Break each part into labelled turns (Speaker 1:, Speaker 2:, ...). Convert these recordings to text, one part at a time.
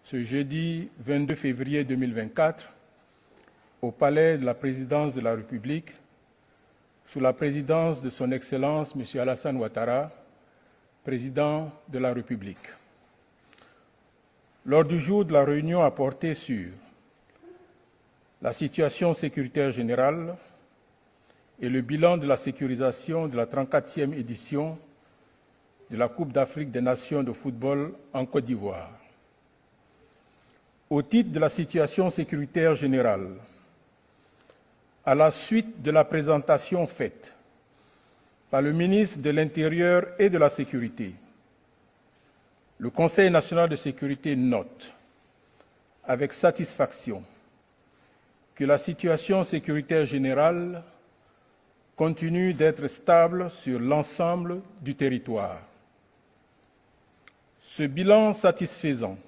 Speaker 1: ce jeudi 22 février 2024 au Palais de la Présidence de la République, sous la présidence de Son Excellence M. Alassane Ouattara, Président de la République. L'ordre du jour de la réunion a porté sur la situation sécuritaire générale et le bilan de la sécurisation de la 34e édition de la Coupe d'Afrique des Nations de football en Côte d'Ivoire. Au titre de la situation sécuritaire générale, à la suite de la présentation faite par le ministre de l'Intérieur et de la Sécurité, le Conseil national de sécurité note avec satisfaction que la situation sécuritaire générale continue d'être stable sur l'ensemble du territoire. Ce bilan satisfaisant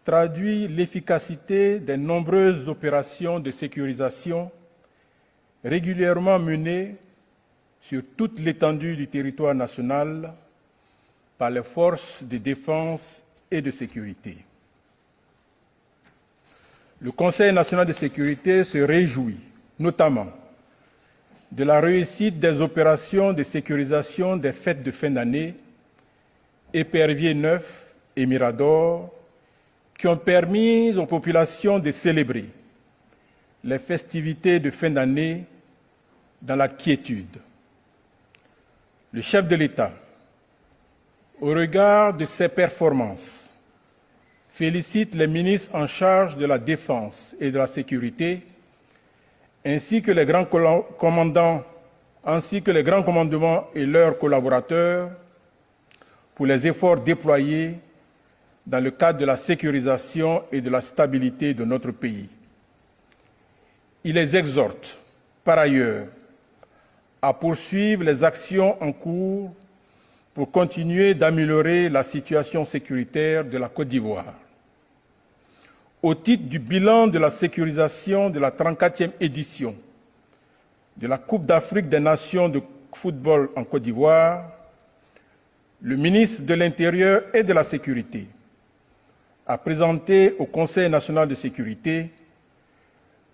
Speaker 1: traduit l'efficacité des nombreuses opérations de sécurisation régulièrement menées sur toute l'étendue du territoire national par les forces de défense et de sécurité. Le Conseil national de sécurité se réjouit notamment de la réussite des opérations de sécurisation des fêtes de fin d'année, Épervier 9 et Mirador, qui ont permis aux populations de célébrer les festivités de fin d'année dans la quiétude. Le chef de l'État, au regard de ses performances, félicite les ministres en charge de la Défense et de la Sécurité, ainsi que les grands commandements et leurs collaborateurs pour les efforts déployés dans le cadre de la sécurisation et de la stabilité de notre pays. Il les exhorte, par ailleurs, à poursuivre les actions en cours pour continuer d'améliorer la situation sécuritaire de la Côte d'Ivoire. Au titre du bilan de la sécurisation de la 34e édition de la Coupe d'Afrique des Nations de football en Côte d'Ivoire, le ministre de l'Intérieur et de la Sécurité a présenté au Conseil national de sécurité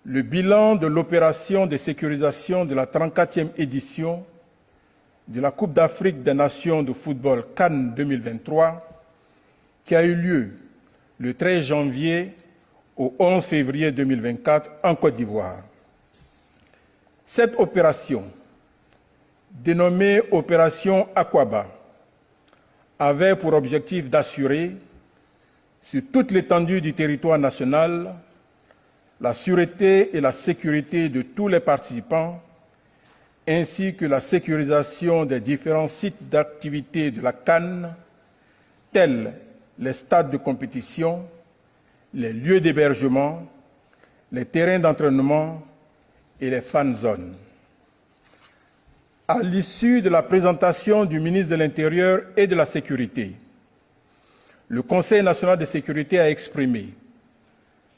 Speaker 1: le bilan de l'opération de sécurisation de la 34e édition de la Coupe d'Afrique des Nations de football Cannes 2023 qui a eu lieu le 13 janvier au 11 février 2024 en Côte d'Ivoire. Cette opération, dénommée Opération Aquaba, avait pour objectif d'assurer sur toute l'étendue du territoire national la sûreté et la sécurité de tous les participants, ainsi que la sécurisation des différents sites d'activité de la CAN, tels les stades de compétition, les lieux d'hébergement, les terrains d'entraînement et les fan zones. À l'issue de la présentation du ministre de l'Intérieur et de la Sécurité, le Conseil national de sécurité a exprimé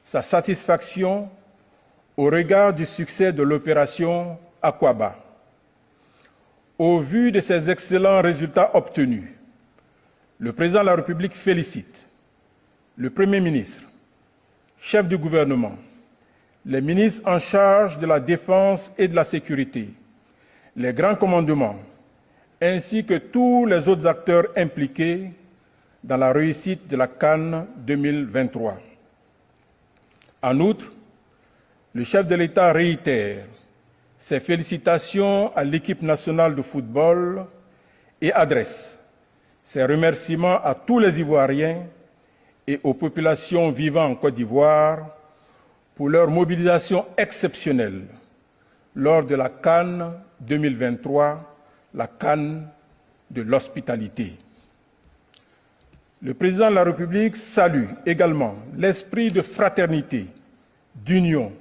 Speaker 1: sa satisfaction au regard du succès de l'opération Aquaba. Au vu de ces excellents résultats obtenus, le Président de la République félicite le Premier ministre, chef du gouvernement, les ministres en charge de la Défense et de la Sécurité, les grands commandements, ainsi que tous les autres acteurs impliqués dans la réussite de la Cannes 2023. En outre, le chef de l'État réitère ses félicitations à l'équipe nationale de football et adresse ses remerciements à tous les Ivoiriens et aux populations vivant en Côte d'Ivoire pour leur mobilisation exceptionnelle lors de la Cannes 2023, la Cannes de l'hospitalité. Le Président de la République salue également l'esprit de fraternité, d'union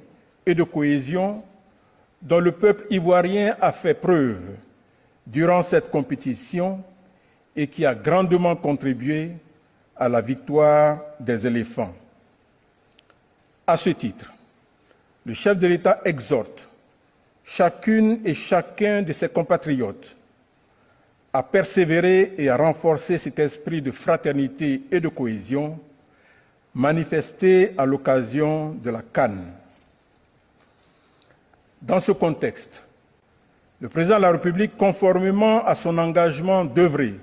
Speaker 1: et de cohésion dont le peuple ivoirien a fait preuve durant cette compétition et qui a grandement contribué à la victoire des éléphants. À ce titre, le chef de l'État exhorte chacune et chacun de ses compatriotes à persévérer et à renforcer cet esprit de fraternité et de cohésion manifestée à l'occasion de la CAN. Dans ce contexte, le président de la République, conformément à son engagement d'œuvrer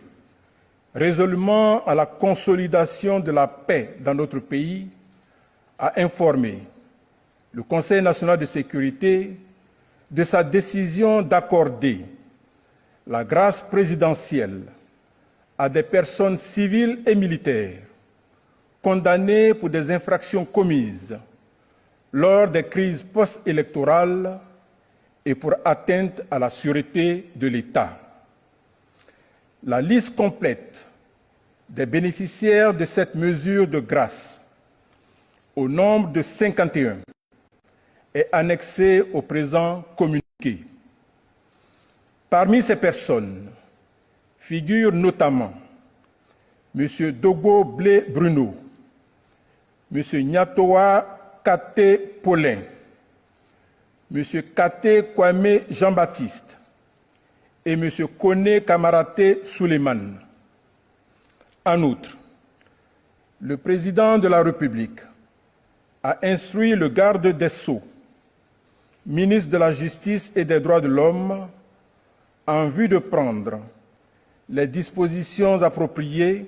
Speaker 1: résolument à la consolidation de la paix dans notre pays, a informé le Conseil national de sécurité de sa décision d'accorder la grâce présidentielle à des personnes civiles et militaires condamnées pour des infractions commises lors des crises post-électorales et pour atteinte à la sûreté de l'État. La liste complète des bénéficiaires de cette mesure de grâce, au nombre de 51, est annexée au présent communiqué. Parmi ces personnes figurent notamment M. Dogo Blé Bruno, M. Nyatoa Kate Paulin, M. Kate Kwame Jean-Baptiste et M. Kone Kamarate Suleiman. En outre, le président de la République a instruit le garde des Sceaux, ministre de la Justice et des Droits de l'Homme, en vue de prendre les dispositions appropriées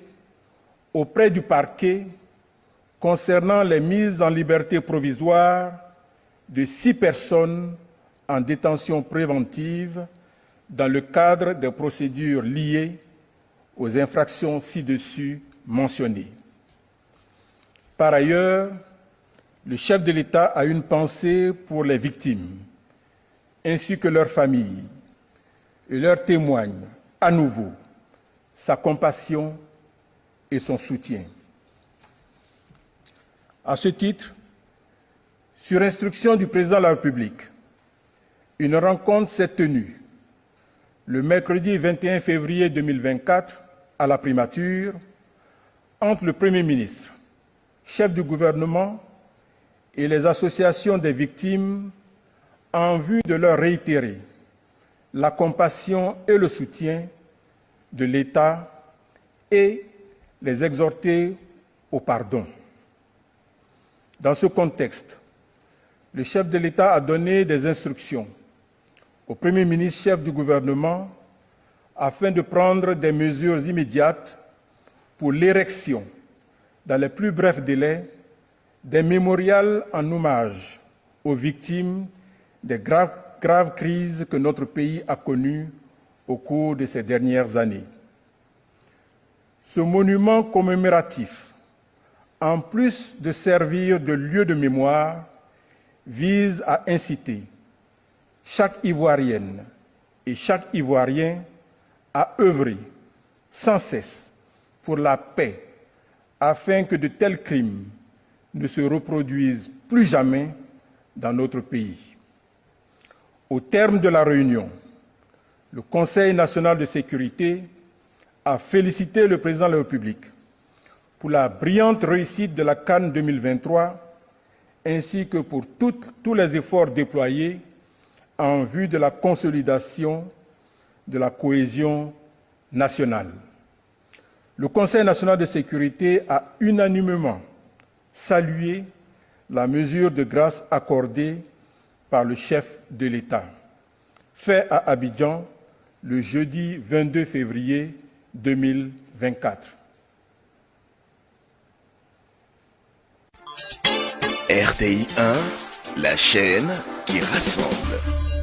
Speaker 1: auprès du parquet concernant les mises en liberté provisoire de 6 personnes en détention préventive dans le cadre des procédures liées aux infractions ci-dessus mentionnées. Par ailleurs, le chef de l'État a une pensée pour les victimes, ainsi que leurs familles, et leur témoigne à nouveau sa compassion et son soutien. À ce titre, sur instruction du président de la République, une rencontre s'est tenue le mercredi 21 février 2024 à la primature entre le Premier ministre, chef du gouvernement et les associations des victimes en vue de leur réitérer la compassion et le soutien de l'État et les exhorter au pardon. Dans ce contexte, le chef de l'État a donné des instructions au Premier ministre, chef du gouvernement, afin de prendre des mesures immédiates pour l'érection, dans les plus brefs délais, des mémorials en hommage aux victimes des graves crises que notre pays a connues au cours de ces dernières années. Ce monument commémoratif, en plus de servir de lieu de mémoire, vise à inciter chaque Ivoirienne et chaque Ivoirien à œuvrer sans cesse pour la paix, afin que de tels crimes ne se reproduisent plus jamais dans notre pays. Au terme de la réunion, le Conseil national de sécurité a félicité le président de la République pour la brillante réussite de la CAN 2023, ainsi que pour tous les efforts déployés en vue de la consolidation de la cohésion nationale. Le Conseil national de sécurité a unanimement salué la mesure de grâce accordée par le chef de l'État, fait à Abidjan le jeudi 22 février 2024.
Speaker 2: RTI 1, la chaîne qui rassemble.